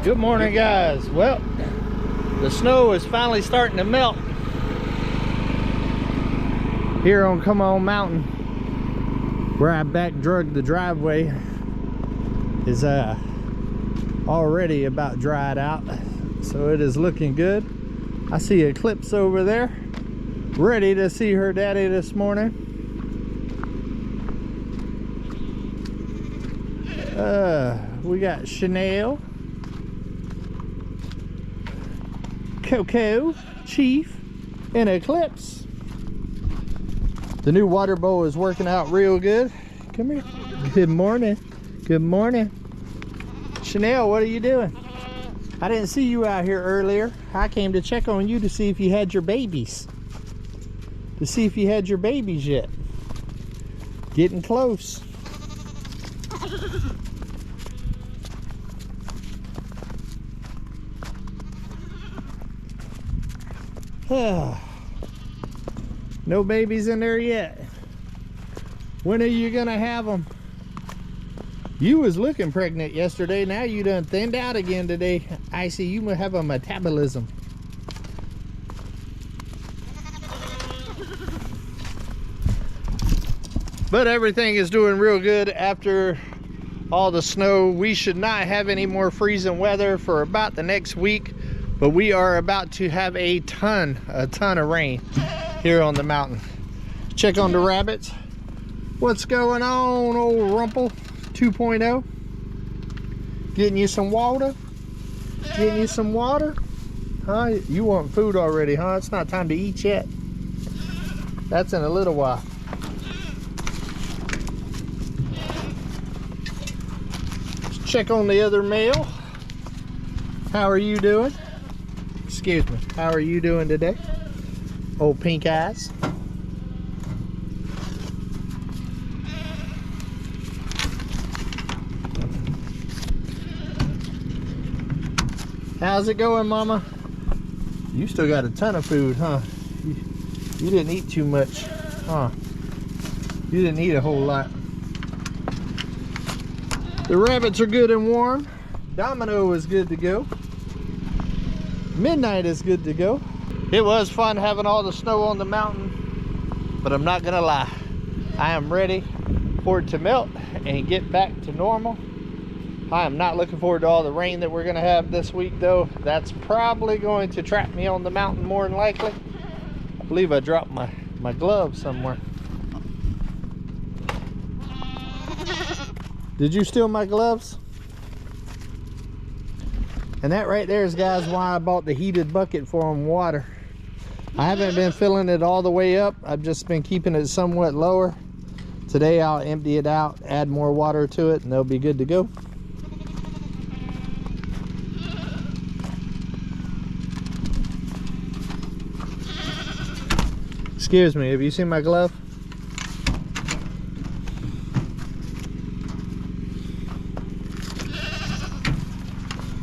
Good morning, guys. Well, the snow is finally starting to melt here on Come On Mountain, where I back drug the driveway is already about dried out, so it is looking good. I see Eclipse over there ready to see her daddy this morning. We got SNAIL, Coco, Chief, and Eclipse. The new water bowl is working out real good. Come here. Good morning. Good morning. SNAIL, what are you doing? I didn't see you out here earlier. I came to check on you to see if you had your babies. To see if you had your babies yet. Getting close. No babies in there yet. When are you gonna have them? You was looking pregnant yesterday. Now you done thinned out again today. I see you have a metabolism. But everything is doing real good after all the snow. We should not have any more freezing weather for about the next week. But we are about to have a ton of rain here on the mountain. Check on the rabbits. What's going on, old Rumple 2.0? Getting you some water? Getting you some water? Huh? You want food already, huh? It's not time to eat yet. That's in a little while. Let's check on the other male. How are you doing? Excuse me, how are you doing today? Old pink eyes. How's it going, Mama? You still got a ton of food, huh? You didn't eat too much, huh? You didn't eat a whole lot. The rabbits are good and warm. Domino is good to go. Midnight is good to go. It was fun having all the snow on the mountain, but I'm not gonna lie, I am ready for it to melt and get back to normal. I am not looking forward to all the rain that we're gonna have this week, though. That's probably going to trap me on the mountain more than likely. I believe I dropped my glove somewhere. Did you steal my gloves? And that right there is, guys, why I bought the heated bucket for them water. I haven't been filling it all the way up. I've just been keeping it somewhat lower. Today I'll empty it out, add more water to it, and they'll be good to go. Excuse me, have you seen my glove?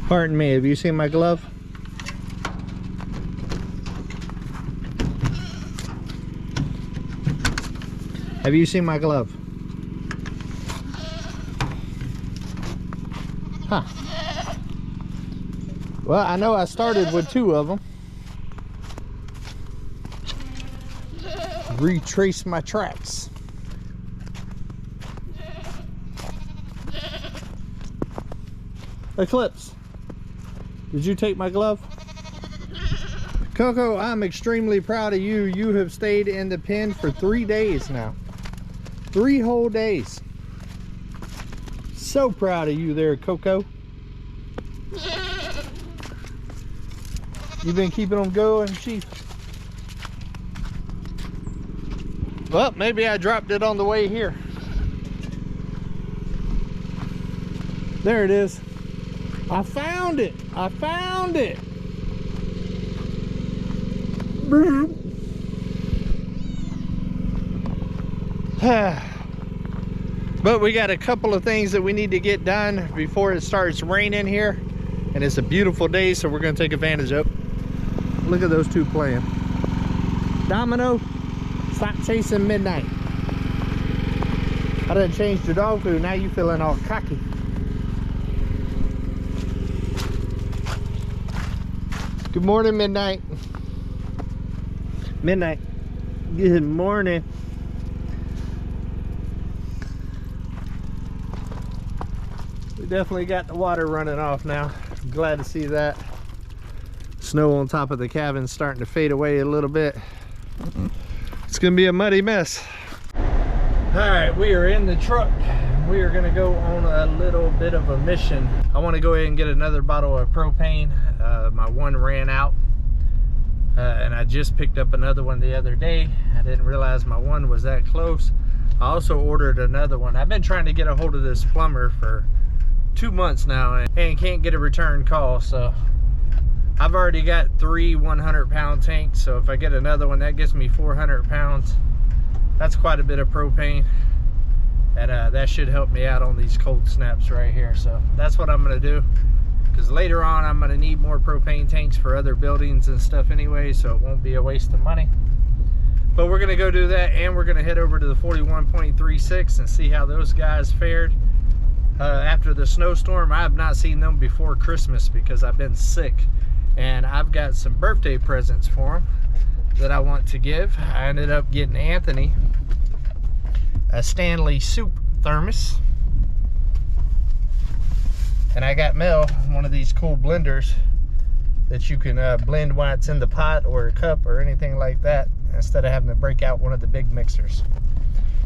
Pardon me, have you seen my glove? Have you seen my glove? Huh. Well, I know I started with 2 of them. Retrace my tracks. Eclipse. Did you take my glove? Coco, I'm extremely proud of you. You have stayed in the pen for 3 days now. 3 whole days. So proud of you there, Coco. You've been keeping them going, Chief. Well, maybe I dropped it on the way here. There it is. I found it. I found it. But we got a couple of things that we need to get done before it starts raining here. And it's a beautiful day, so we're going to take advantage of it. Look at those two playing. Domino, stop chasing Midnight. I done changed your dog food. Now you feeling all cocky. Good morning, Midnight. Midnight. Good morning. We definitely got the water running off now. I'm glad to see that. Snow on top of the cabin starting to fade away a little bit. It's gonna be a muddy mess. All right, we are in the truck. We are gonna go on a little bit of a mission. I wanna go ahead and get another bottle of propane. My one ran out. And I just picked up another one the other day. I didn't realize my one was that close. I also ordered another one. I've been trying to get a hold of this plumber for 2 months now and can't get a return call. So I've already got 3 100-pound tanks. So if I get another one, that gets me 400 pounds. That's quite a bit of propane. And that should help me out on these cold snaps right here. So that's what I'm gonna do. Because later on I'm going to need more propane tanks for other buildings and stuff anyway, so it won't be a waste of money. But we're going to go do that, and we're going to head over to the 41.36 and see how those guys fared after the snowstorm. I have not seen them before Christmas because I've been sick, and I've got some birthday presents for them that I want to give. I ended up getting Anthony a Stanley soup thermos. And I got Mel one of these cool blenders that you can blend while it's in the pot or a cup or anything like that, instead of having to break out one of the big mixers.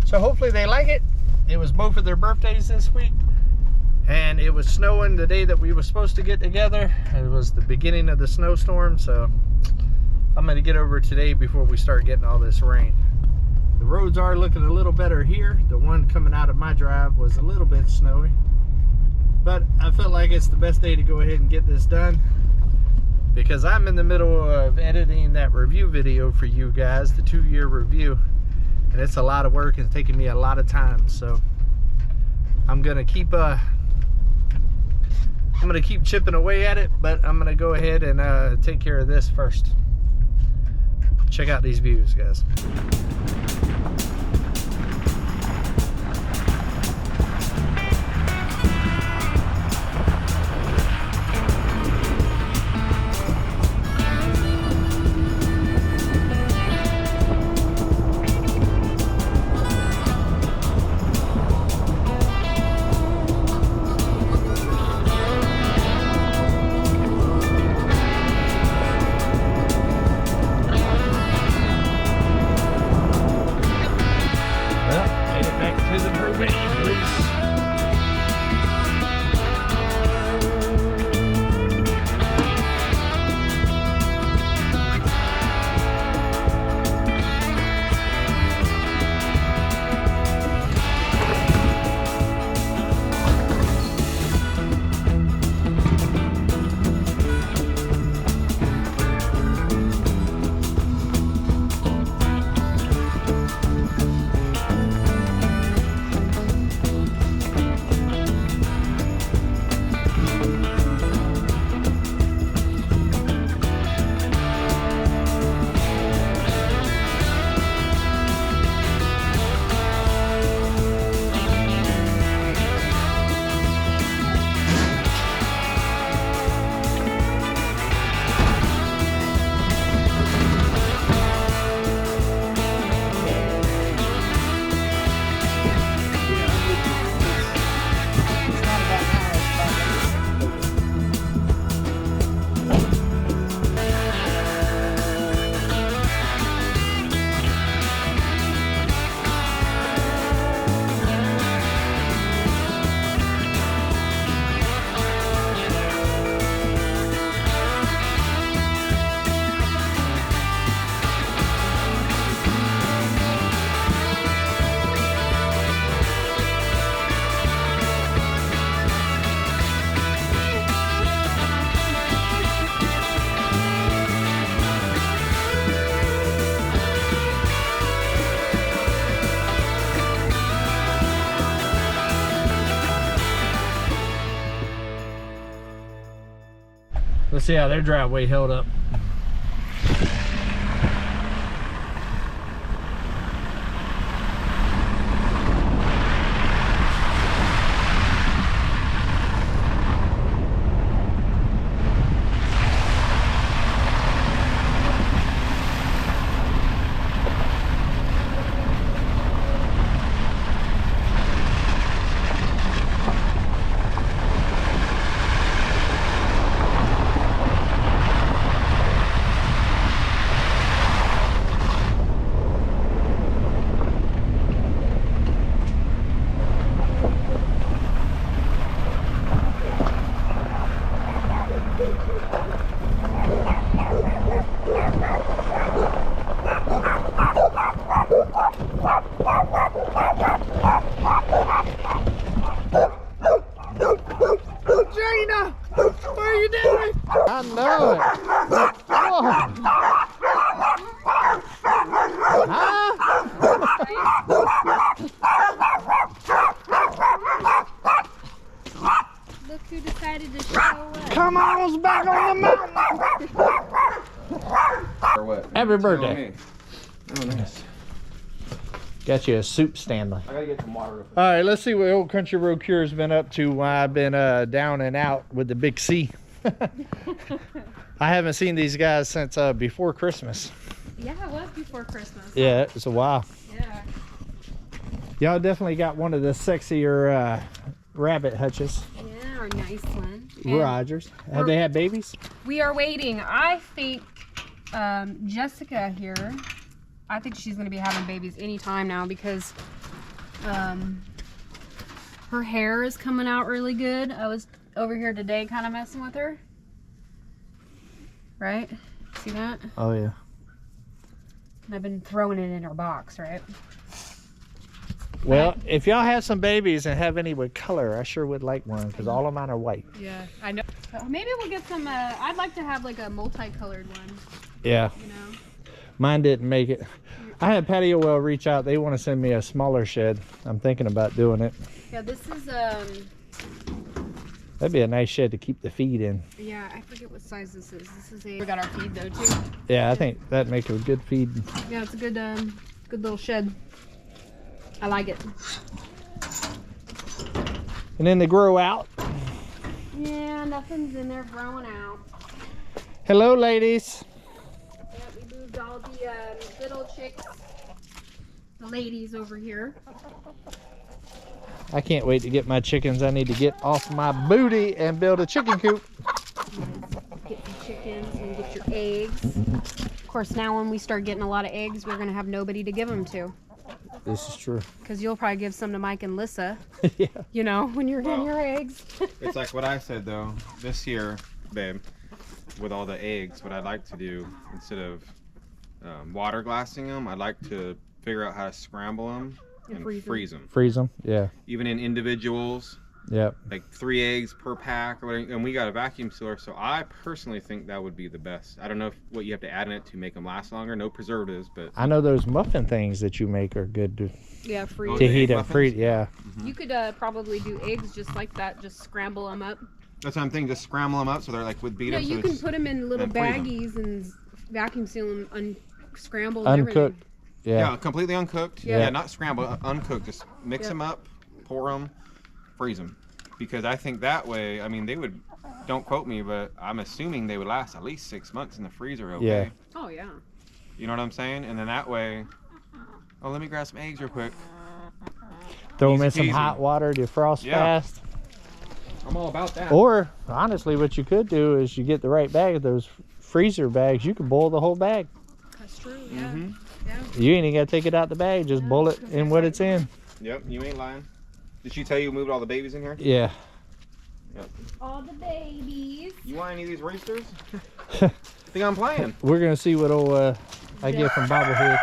So hopefully they like it. It was both of their birthdays this week, and it was snowing the day that we were supposed to get together. It was the beginning of the snowstorm, so I'm gonna get over today before we start getting all this rain. The roads are looking a little better here. The one coming out of my drive was a little bit snowy. But I felt like it's the best day to go ahead and get this done, because I'm in the middle of editing that review video for you guys, the 2-year review, and it's a lot of work and it's taking me a lot of time. So I'm gonna keep chipping away at it, but I'm gonna go ahead and take care of this first. Check out these views, guys. Let's see how their driveway held up. Happy birthday. Oh, nice. Got you a soup Stanley. I gotta get some water. All right, let's see what Old Country Road Cure's been up to while I've been down and out with the big C. I haven't seen these guys since before Christmas. Yeah, it was before Christmas. Yeah, it's a while. Yeah. Y'all definitely got one of the sexier rabbit hutches. Yeah, our nice one. Rogers. Have they had babies? We are waiting. I think Jessica here, I think she's going to be having babies anytime now because her hair is coming out really good. I was over here today kind of messing with her. Right? See that? Oh, yeah. And I've been throwing it in her box, right? Well, if y'all have some babies and have any with color, I sure would like one because all of mine are white. Yeah, I know. So maybe we'll get some, I'd like to have like a multicolored one. Yeah. You know? Mine didn't make it. I had Patio Well reach out. They want to send me a smaller shed. I'm thinking about doing it. Yeah, this is, That'd be a nice shed to keep the feed in. yeah, I forget what size this is. This is we got our feed though too. Yeah, I think that'd make a good feed. Yeah, it's a good, good little shed. I like it. And then they grow out. Yeah, nothing's in there growing out. Hello, ladies. Yeah, we moved all the little chicks, the ladies over here. I can't wait to get my chickens. I need to get off my booty and build a chicken coop. Get some chickens and get your eggs. Of course, now when we start getting a lot of eggs, we're gonna have nobody to give them to. This is true. Because you'll probably give some to Mike and Lissa. Yeah. You know, when you're getting your eggs. It's like what I said though. This year, babe, with all the eggs, what I'd like to do instead of water glassing them, I'd like to figure out how to scramble them and freeze them. Freeze them. Yeah. Even in individuals. Yep. Like 3 eggs per pack or whatever, and we got a vacuum sealer, so I personally think that would be the best. I don't know what you have to add in it to make them last longer. No preservatives, but I know those muffin things that you make are good to freeze. to heat up. Freeze, yeah. You could probably do eggs just like that. Just scramble them up. that's what I'm thinking. Just scramble them up so they're like with beat No, up. you so can it's- put them in little and freeze 'em. baggies and vacuum seal them, unscrambled, Uncooked. Yeah, Yeah. completely uncooked. Yeah. Yeah, not scrambled, uncooked. Just mix them up, pour them, freeze them. Because I think that way, I mean, they would, don't quote me, but I'm assuming they would last at least 6 months in the freezer, okay? Yeah. Oh yeah. You know what I'm saying? And then that way, oh, let me grab some eggs real quick. Throw them in Easy some peasy. hot water, defrost Yeah. fast. I'm all about that. Or, honestly, what you could do is you get the right bag of those freezer bags. You could boil the whole bag. That's true. Yeah. Mm-hmm. Yeah. You ain't even got to take it out the bag. Just boil it in what it's in. Yep, you ain't lying. Did she tell you moved all the babies in here? Yeah. All the babies. You want any of these roosters? Think I'm playing. We're going to see what old I get from Bobblehead.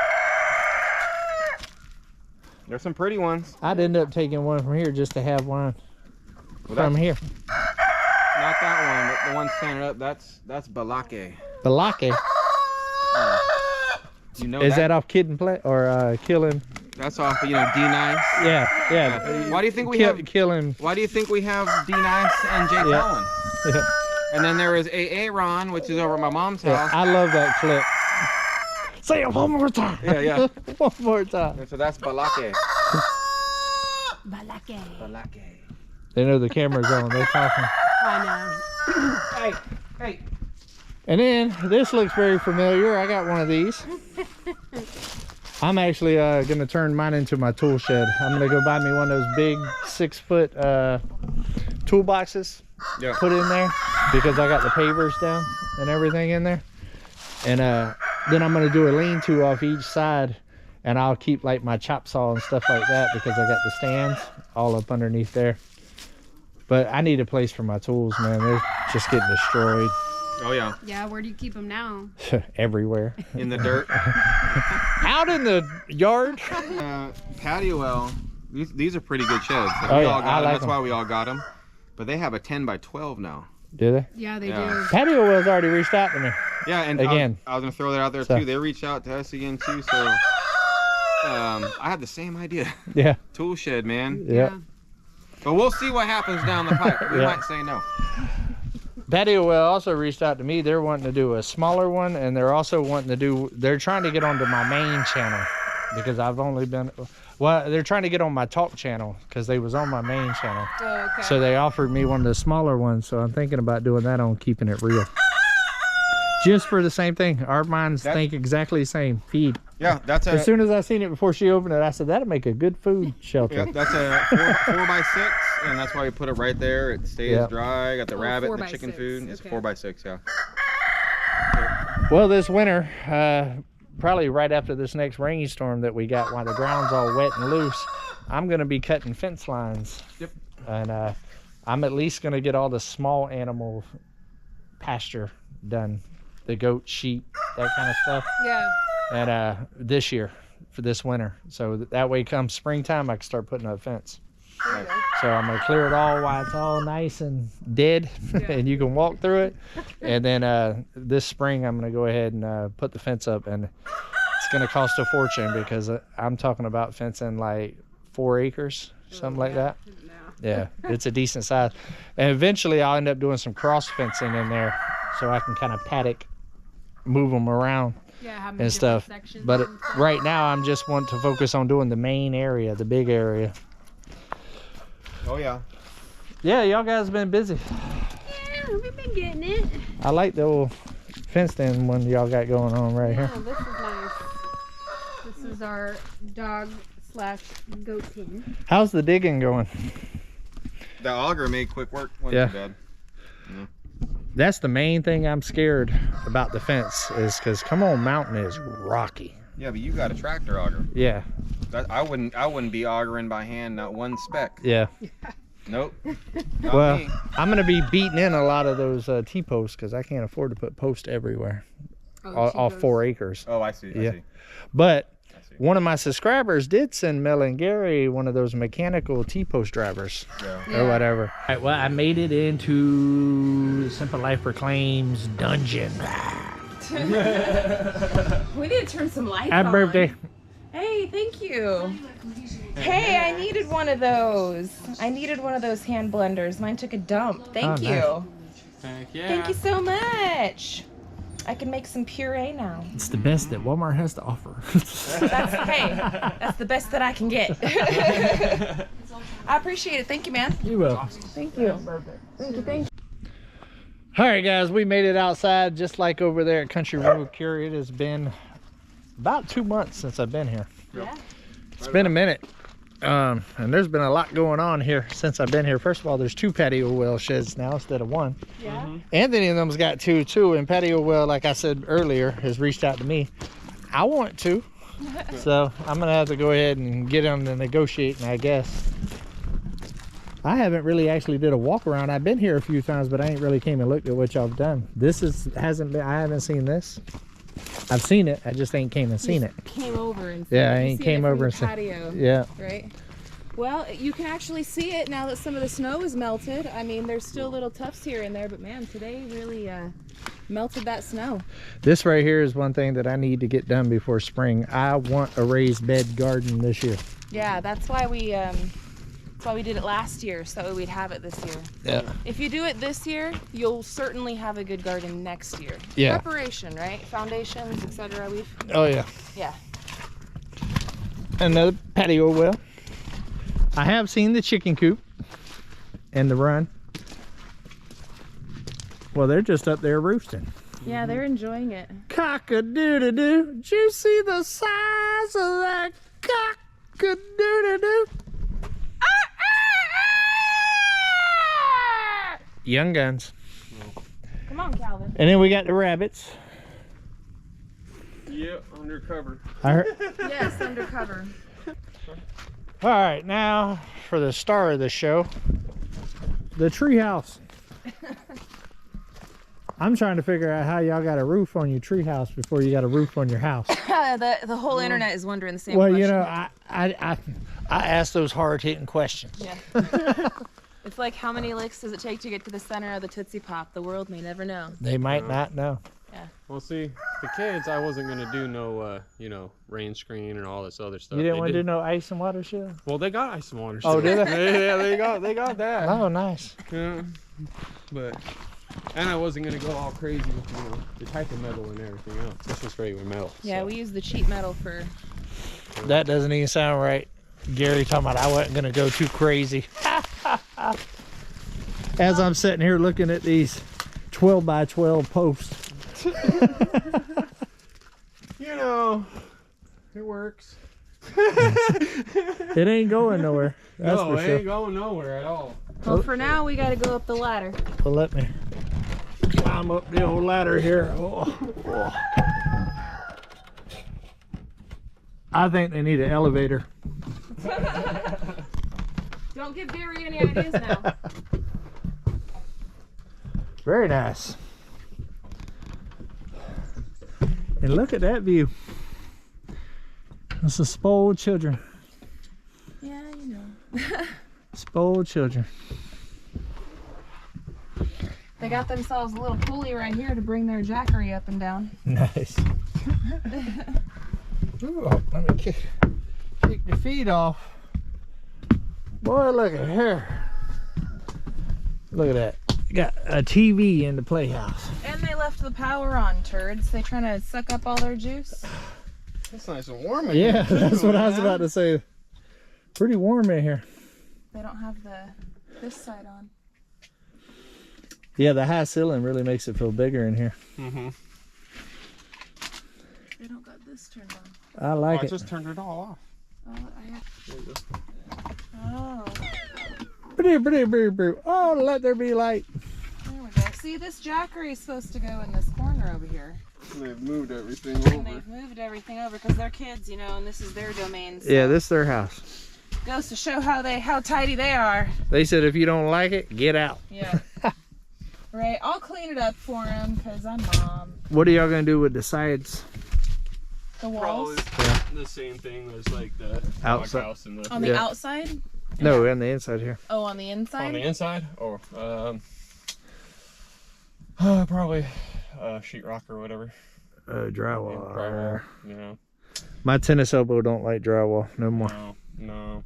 There's some pretty ones. I'd end up taking one from here just to have one Well, from that's here. not that one, but the one standing up, that's Balake. Balake. You know Is that off Kid and Play or Killing? That's off, you know, D Nice. Yeah, yeah. Why do you think we have? Killing? Why do you think we have D Nice and Jay Yeah. Cohen? Yeah. And then there is AA Ron, which is over at my mom's Yeah, house. I love that clip. Say it one more time. Yeah, yeah. One more time. And so that's Balake. Balake. Balake. They know the camera's on. They're talking. I know. Hey, hey. And then this looks very familiar. I got one of these. I'm actually going to turn mine into my tool shed. I'm going to go buy me one of those big 6-foot toolboxes. Yeah. Put in there because I got the pavers down and everything in there. And then I'm going to do a lean-to off each side, and I'll keep like my chop saw and stuff like that because I got the stands all up underneath there. But I need a place for my tools, man. They're just getting destroyed. Oh yeah. Yeah, where do you keep them now? Everywhere. In the dirt. Out in the yard. Patio well. These are pretty good sheds. So Oh, we yeah, all I got them. like That's them. why we all got them. But they have a 10 by 12 now. Do they? Yeah, they Yeah. do. Patio Well's already reached out to me. Yeah, and Again. I was gonna throw that out there So- too. They reached out to us again too. So I had the same idea. Yeah. Tool shed, man. Yeah. But we'll see what happens down the pipe. We Yeah. might say no. Patio Well also reached out to me. They're wanting to do a smaller one, and they're also wanting to do, they're trying to get onto my main channel because I've only been, well, they're trying to get on my talk channel because they was on my main channel. Oh, okay. So they offered me one of the smaller ones, so I'm thinking about doing that on Keeping It Real. Just for the same thing. Our minds think exactly the same. Feed. Yeah, that's As soon as I seen it before she opened it, I said, that'd make a good food shelter. Yeah, that's a 4x6, and that's why we put it right there. It stays dry. Got the rabbit and the chicken 4x6. food. It's Okay. 4x6, yeah. Well, this winter, probably right after this next rainstorm that we got while the ground's all wet and loose, I'm going to be cutting fence lines. Yep. And I'm at least going to get all the small animal pasture done. The goat, sheep, that kind of stuff. Yeah. And this year, for this winter. So that way come springtime, I can start putting up a fence. Nice. So I'm going to clear it all while it's all nice and dead and you can walk through it. And then this spring, I'm going to go ahead and put the fence up, and it's going to cost a fortune because I'm talking about fencing like 4 acres, something like that. Yeah, it's a decent size. And eventually I'll end up doing some cross fencing in there so I can kind of paddock, move them around and stuff. But right now I'm just wanting to focus on doing the main area, the big area. Oh, yeah. Yeah, y'all guys been busy. Yeah, we've been getting it. I like the old fenced in one y'all got going on right here. Oh, this is nice. This is our dog/goat pen. How's the digging going? The auger made quick work. Wasn't Yeah. too bad. Yeah. That's the main thing I'm scared about the fence is because Come On Mountain is rocky. Yeah, but you got a tractor auger. Yeah, I wouldn't be augering by hand, not one speck. yeah. Nope. Not Well, me. I'm going to be beating in a lot of those T-posts because I can't afford to put posts everywhere. All 4 acres. Oh, I see. Yeah. I see. But I see. one of my subscribers did send Mel and Gary one of those mechanical T-post drivers. Yeah. Or whatever. All right, well, I made it into Simple Life Reclaims dungeon. We need to turn some lights Happy on. birthday. Hey, thank you. Hey, I needed one of those. I needed one of those hand blenders. Mine took a dump. Thank Oh, you. nice. Heck yeah. Thank you so much. I can make some puree now. It's the best that Walmart has to offer. That's the best that I can get. I appreciate it. Thank you, man. You will. Thank you. Thank you. Thank you. All right, guys, we made it outside just like over there at Country Road Cure. It has been about 2 months since I've been here. Yeah. It's been a minute. And there's been a lot going on here since I've been here. First of all, there's 2 patio well sheds now instead of 1. Yeah. Anthony and them's got 2 too, and Patio Well, like I said earlier, has reached out to me. I want 2, so I'm gonna have to go ahead and get them to negotiate, I guess. I haven't really actually did a walk around. I've been here a few times, but I ain't really came and looked at what y'all have done. This hasn't been. I haven't seen this. I've seen it. I just ain't came and seen it. Came over and Yeah, I you ain't see came it from over the and seen. patio, Yeah. right? Well, you can actually see it now that some of the snow is melted. I mean, there's still little tufts here and there, but man, today really melted that snow. This right here is one thing that I need to get done before spring. I want a raised bed garden this year. Yeah, that's why we did it last year, so we'd have it this year. Yeah. If you do it this year, you'll certainly have a good garden next year. Yeah. Preparation, right? Foundations, etc. Oh yeah. Yeah. Another patio well. I have seen the chicken coop and the run. Well, they're just up there roosting. Yeah, they're enjoying it. Cock-a-doodle-doo. Did you see the size of that cock-a-doodle-doo? Young guns. Come on, Calvin. And then we got the rabbits. Yeah, undercover. I heard. Yes, undercover. All right, now for the star of the show, the treehouse. I'm trying to figure out how y'all got a roof on your treehouse before you got a roof on your house. the whole internet is wondering the same Well, question. you know, I ask those hard-hitting questions. Yeah. It's like, how many licks does it take to get to the center of the Tootsie Pop? The world may never know. They might not know. Well, see, the kids, I wasn't gonna do no, rain screen and all this other stuff. You didn't They want to do did- no ice and water show? Well, they got ice and water. Oh, stuff. did they? Yeah, they got that. Oh, nice. Yeah. But And I wasn't gonna go all crazy with, you know, the type of metal and everything else. This was regular metal. Yeah, so. we use the cheap metal for. That doesn't even sound right. Gary talking about I wasn't gonna go too crazy. As I'm sitting here looking at these 12 by 12 posts. You know, it works. It ain't going nowhere. That's No, for it sure. ain't going nowhere at all. Well, for now, we got to go up the ladder. Well, let me climb up the old ladder here. Oh, oh. I think they need an elevator. Don't give Gary any ideas now. Very nice. And look at that view. It's the spoiled children. Yeah, you know. Spoiled children. They got themselves a little pulley right here to bring their jackery up and down. Nice. Ooh, let me kick the feet off. Boy, look at here. Look at that. Got a TV in the playhouse. And they left the power on, turds. They trying to suck up all their juice. It's nice and warm in Yeah, here. that's what I was about to say. Pretty warm in here. They don't have this side on. Yeah, the high ceiling really makes it feel bigger in here. Mm-hmm. They don't got this turned on. I like I it. just turned it all off. Oh, I have. There you go. Oh, Oh, let there be light. there we go. See, this jackery is supposed to go in this corner over here. They've moved everything And over. they've moved everything over because they're kids, you know, and this is their domain. So Yeah, this is their house. goes to show how tidy they are. They said if you don't like it, get out. Yeah. Right. I'll clean it up for them because I'm mom. What are y'all gonna do with the sides? The walls Probably the same thing as like the Outside. house and the on the Yeah. outside. No, on the inside here. Oh, on the inside. on the inside. Or probably sheetrock or whatever. Drywall. Drywall, you know. My tennis elbow don't like drywall no more. No.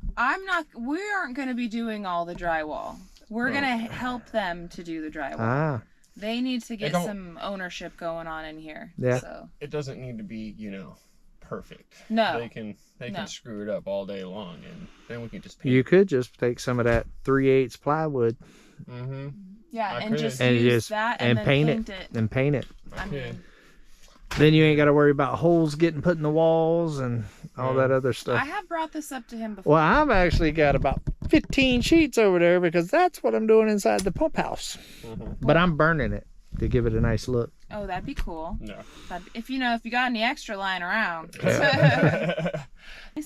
We aren't going to be doing all the drywall. We're going to help them to do the drywall. Ah, They need to get don't- some ownership going on in here. Yeah. So It doesn't need to be, you know, perfect. No. They can No. screw it up all day long, and then we can just paint. you could just take some of that 3/8 plywood Mm-hmm. yeah, I and could. just and use just that and then paint paint it and paint it. I mean, Then you ain't got to worry about holes getting put in the walls and all Yeah. that other I stuff. have brought this up to him before. Well, I've actually got about 15 sheets over there because that's what I'm doing inside the pump house. Mm-hmm. But I'm burning it to give it a nice look. Oh, that'd be cool. No. If you got any extra lying around. Yeah.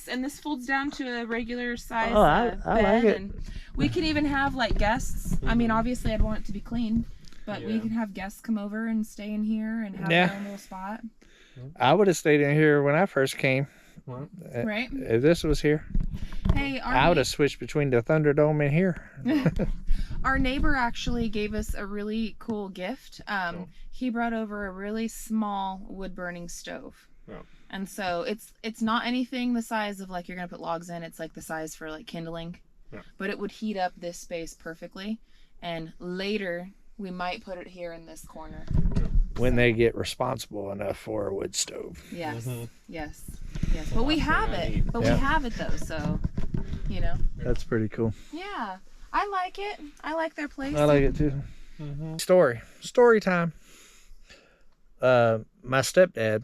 And this folds down to a regular size Oh, I bed, like it. and we can even have like guests. I mean, obviously, I'd want it to be clean, but we Yeah. can have guests come over and stay in here and have Yeah. their own little spot. I would have stayed in here when I first came. Right? If this was here, Hey, I would have switched between the Thunderdome and here. our neighbor actually gave us a really cool gift. He brought over a really small wood burning stove. Yeah. And so it's not anything the size of like you're gonna put logs in. It's like the size for like kindling. Yeah. But it would heat up this space perfectly. And later we might put it here in this corner. When they get responsible enough for a wood stove. Yes. Mhm. Yes. Yes. But we have I it. need. But Yeah. we have it though, so you know. That's pretty cool. Yeah. I like it. I like their place. I like it too. Mm-hmm. Story time. My stepdad,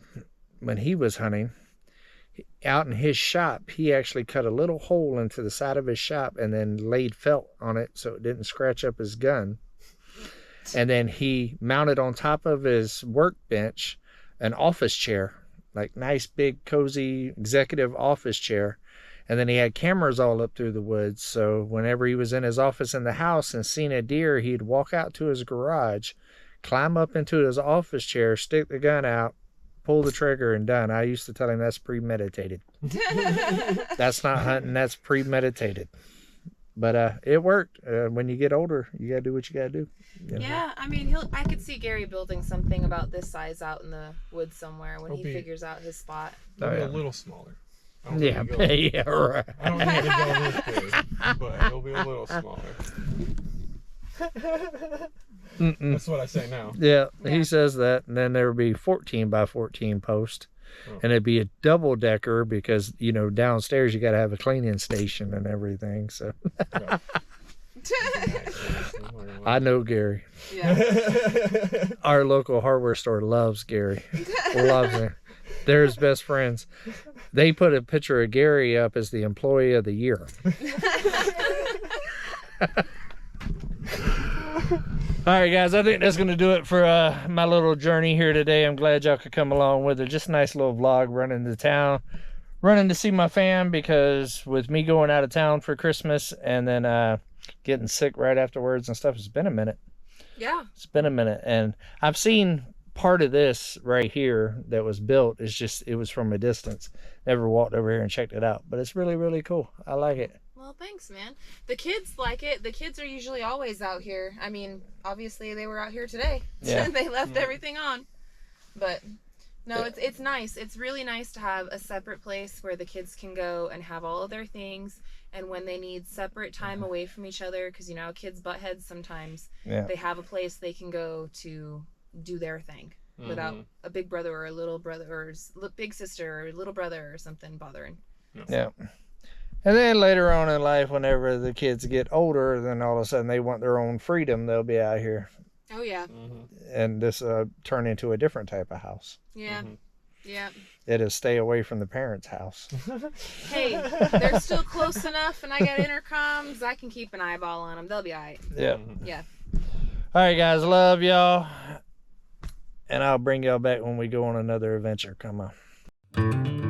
when he was hunting, out in his shop, he actually cut a little hole into the side of his shop and then laid felt on it so it didn't scratch up his gun. And then he mounted on top of his workbench an office chair, like nice big cozy executive office chair. And then he had cameras all up through the woods. So whenever he was in his office in the house and seen a deer, he'd walk out to his garage, climb up into his office chair, stick the gun out, pull the trigger, and done. I used to tell him that's premeditated. That's not hunting, that's premeditated. But it worked. When you get older, you gotta do what you gotta do. You know? Yeah, I mean, I could see Gary building something about this size out in the woods somewhere when he figures out his spot. It'll Oh, be yeah. a little smaller. I don't Yeah, need to go- yeah, right. I don't need to go this big, but it'll be a little smaller. Mm-mm. That's what I say now. Yeah, Yeah. he says that, and then there would be 14 by 14 post, Oh. and it'd be a double decker because you know downstairs you got to have a cleaning station and everything. So I know Gary. Yeah. Our local hardware store loves Gary, loves him. They're his best friends. They put a picture of Gary up as the employee of the year. All right, guys, I think that's going to do it for my little journey here today. I'm glad y'all could come along with it. Just a nice little vlog running to town, running to see my fam, because with me going out of town for Christmas and then getting sick right afterwards and stuff, it's been a minute. Yeah. It's been a minute. And I've seen part of this right here that was built. It's just, it was from a distance. Never walked over here and checked it out, but it's really, really cool. I like it. Well, thanks, man. The kids like it. The kids are usually always out here. I mean, obviously they were out here today. Yeah. They left everything on. But no, it's nice. It's really nice to have a separate place where the kids can go and have all of their things. And when they need separate time away from each other, because you know kids butt heads sometimes, Yeah. they have a place they can go to do their thing without a big brother or a little brother or big sister or little brother or something bothering. Yeah. And then later on in life, whenever the kids get older, then all of a sudden they want their own freedom. They'll be out here, Oh yeah, and this turn into a different type of house. yeah, yeah. It is stay away from the parents' house. Hey, they're still close enough, and I got intercoms. I can keep an eyeball on them. They'll be alright. Yeah. Yeah. All right, guys. Love y'all. And I'll bring y'all back when we go on another adventure. Come on.